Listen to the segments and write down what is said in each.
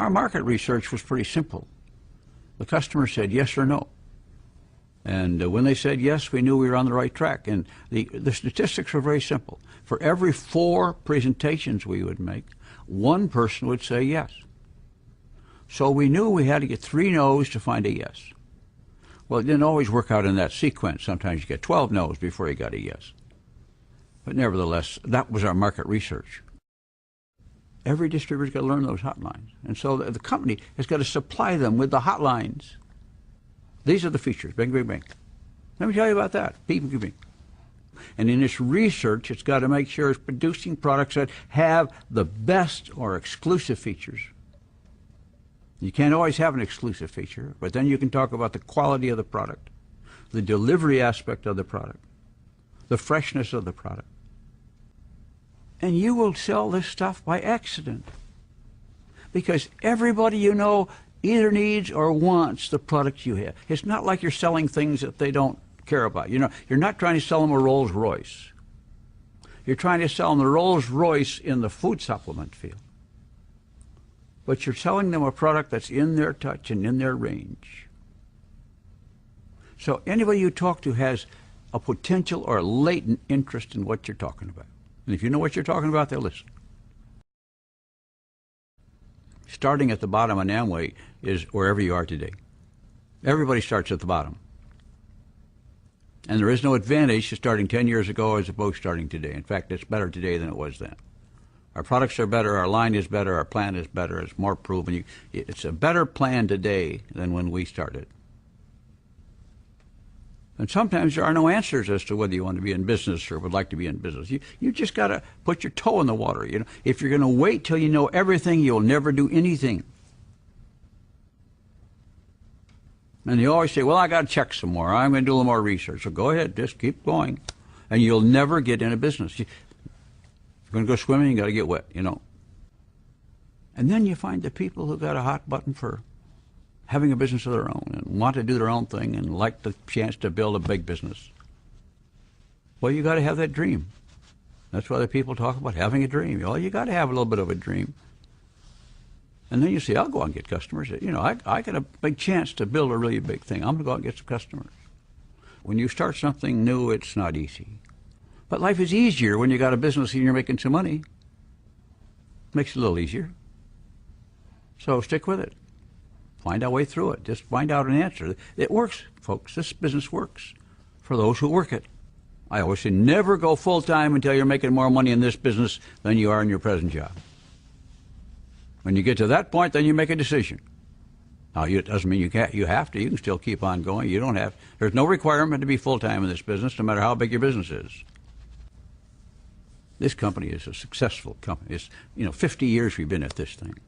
our market research was pretty simple. The customer said yes or no. And when they said yes, we knew we were on the right track. And the statistics were very simple. For every 4 presentations we would make, 1 person would say yes. So we knew we had to get 3 no's to find a yes. Well, it didn't always work out in that sequence. Sometimes you get 12 no's before you got a yes. But nevertheless, that was our market research. Every distributor's got to learn those hotlines. And so the company has got to supply them with the hotlines. These are the features, bing, bing, bing. Let me tell you about that, bing, bing, bing. And in its research, it's got to make sure it's producing products that have the best or exclusive features. You can't always have an exclusive feature, but then you can talk about the quality of the product, the delivery aspect of the product, the freshness of the product. And you will sell this stuff by accident. Because everybody you know either needs or wants the products you have. It's not like you're selling things that they don't care about. You know, you're not trying to sell them a Rolls Royce. You're trying to sell them the Rolls Royce in the food supplement field. But you're selling them a product that's in their touch and in their range. So anybody you talk to has a potential or a latent interest in what you're talking about. And if you know what you're talking about, they'll listen. Starting at the bottom on Amway is wherever you are today. Everybody starts at the bottom. And there is no advantage to starting 10 years ago as opposed to starting today. In fact, it's better today than it was then. Our products are better, our line is better, our plan is better, it's more proven. It's a better plan today than when we started. And sometimes there are no answers as to whether you want to be in business or would like to be in business. You just got to put your toe in the water. You know, if you're going to wait till you know everything, you'll never do anything. And you always say, well, I got to check some more. I'm going to do a little more research. So go ahead, just keep going. And you'll never get into business. If you're going to go swimming, you got to get wet, you know. And then you find the people who got a hot button for having a business of their own and want to do their own thing and like the chance to build a big business. Well, you got to have that dream. That's why the people talk about having a dream. Well, you got to have a little bit of a dream. And then you say, I'll go out and get customers. You know, I got a big chance to build a really big thing. I'm going to go out and get some customers. When you start something new, it's not easy. But life is easier when you got a business and you're making some money. Makes it a little easier. So stick with it. Find our way through it. Just find out an answer. It works, folks. This business works for those who work it. I always say never go full-time until you're making more money in this business than you are in your present job. When you get to that point, then you make a decision. Now, it doesn't mean you have to. You can still keep on going. You don't have. There's no requirement to be full-time in this business, no matter how big your business is. This company is a successful company. It's, 50 years we've been at this thing.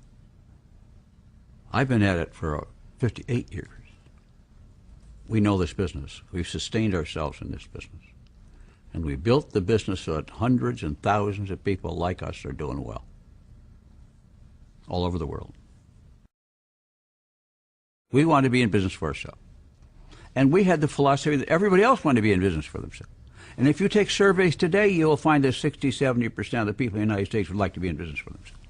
I've been at it for 58 years. We know this business. We've sustained ourselves in this business. And we built the business so that hundreds and thousands of people like us are doing well. All over the world. We want to be in business for ourselves. And we had the philosophy that everybody else wanted to be in business for themselves. And if you take surveys today, you'll find that 60-70% of the people in the United States would like to be in business for themselves.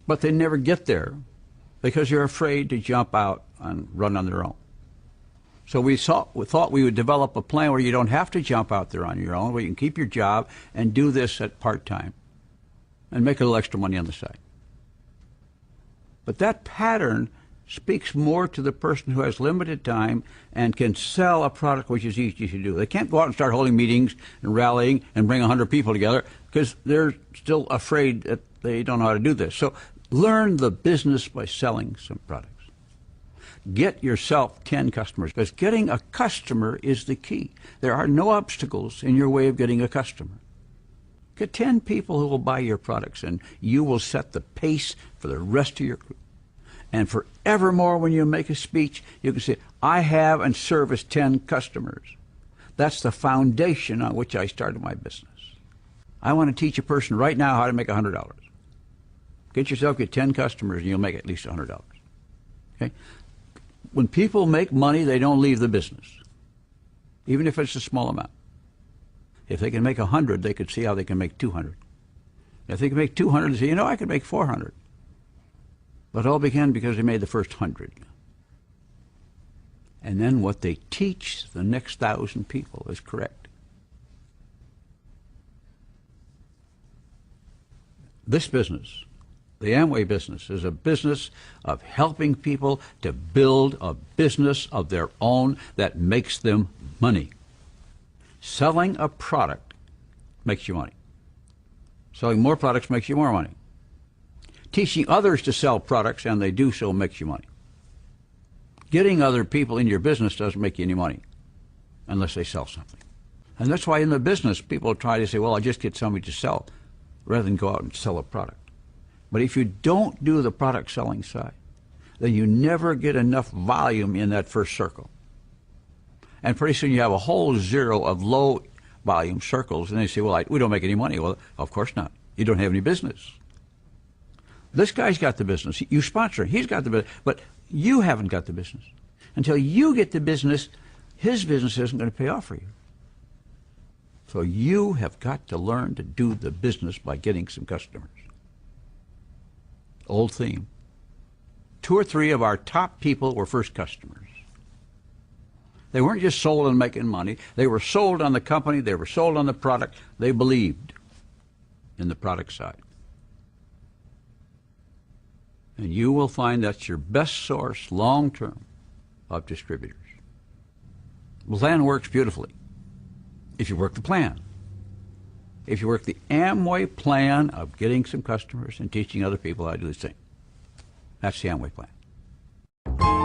But they never get there because they're afraid to jump out and run on their own. So we thought we would develop a plan where you don't have to jump out there on your own, where you can keep your job and do this at part-time and make a little extra money on the side. But that pattern speaks more to the person who has limited time and can sell a product which is easy to do. They can't go out and start holding meetings and rallying and bring 100 people together because they're still afraid that they don't know how to do this. So learn the business by selling some products. Get yourself 10 customers, because getting a customer is the key. There are no obstacles in your way of getting a customer. Get 10 people who will buy your products, and you will set the pace for the rest of your group. And forevermore, when you make a speech, you can say, I have and service 10 customers. That's the foundation on which I started my business. I want to teach a person right now how to make $100. Get 10 customers, and you'll make at least $100. Okay? When people make money, they don't leave the business, even if it's a small amount. If they can make 100, they could see how they can make 200. If they can make 200, they say, I can make 400. But it all began because they made the first 100. And then what they teach the next 1,000 people is correct. This business, the Amway business, is a business of helping people to build a business of their own that makes them money. Selling a product makes you money. Selling more products makes you more money. Teaching others to sell products, and they do so, makes you money. Getting other people in your business doesn't make you any money unless they sell something. And that's why in the business people try to say, well, I'll just get somebody to sell rather than go out and sell a product. But if you don't do the product selling side, then you never get enough volume in that first circle. And pretty soon you have a whole zero of low volume circles, and they say, well, we don't make any money. Well, of course not. You don't have any business. This guy's got the business. You sponsor him. He's got the business. But you haven't got the business. Until you get the business, his business isn't going to pay off for you. So you have got to learn to do the business by getting some customers. Old theme. 2 or 3 of our top people were first customers. They weren't just sold on making money. They were sold on the company. They were sold on the product. They believed in the product side. And you will find that's your best source long-term of distributors. The plan works beautifully if you work the plan. If you work the Amway plan of getting some customers and teaching other people how to do the same. That's the Amway plan.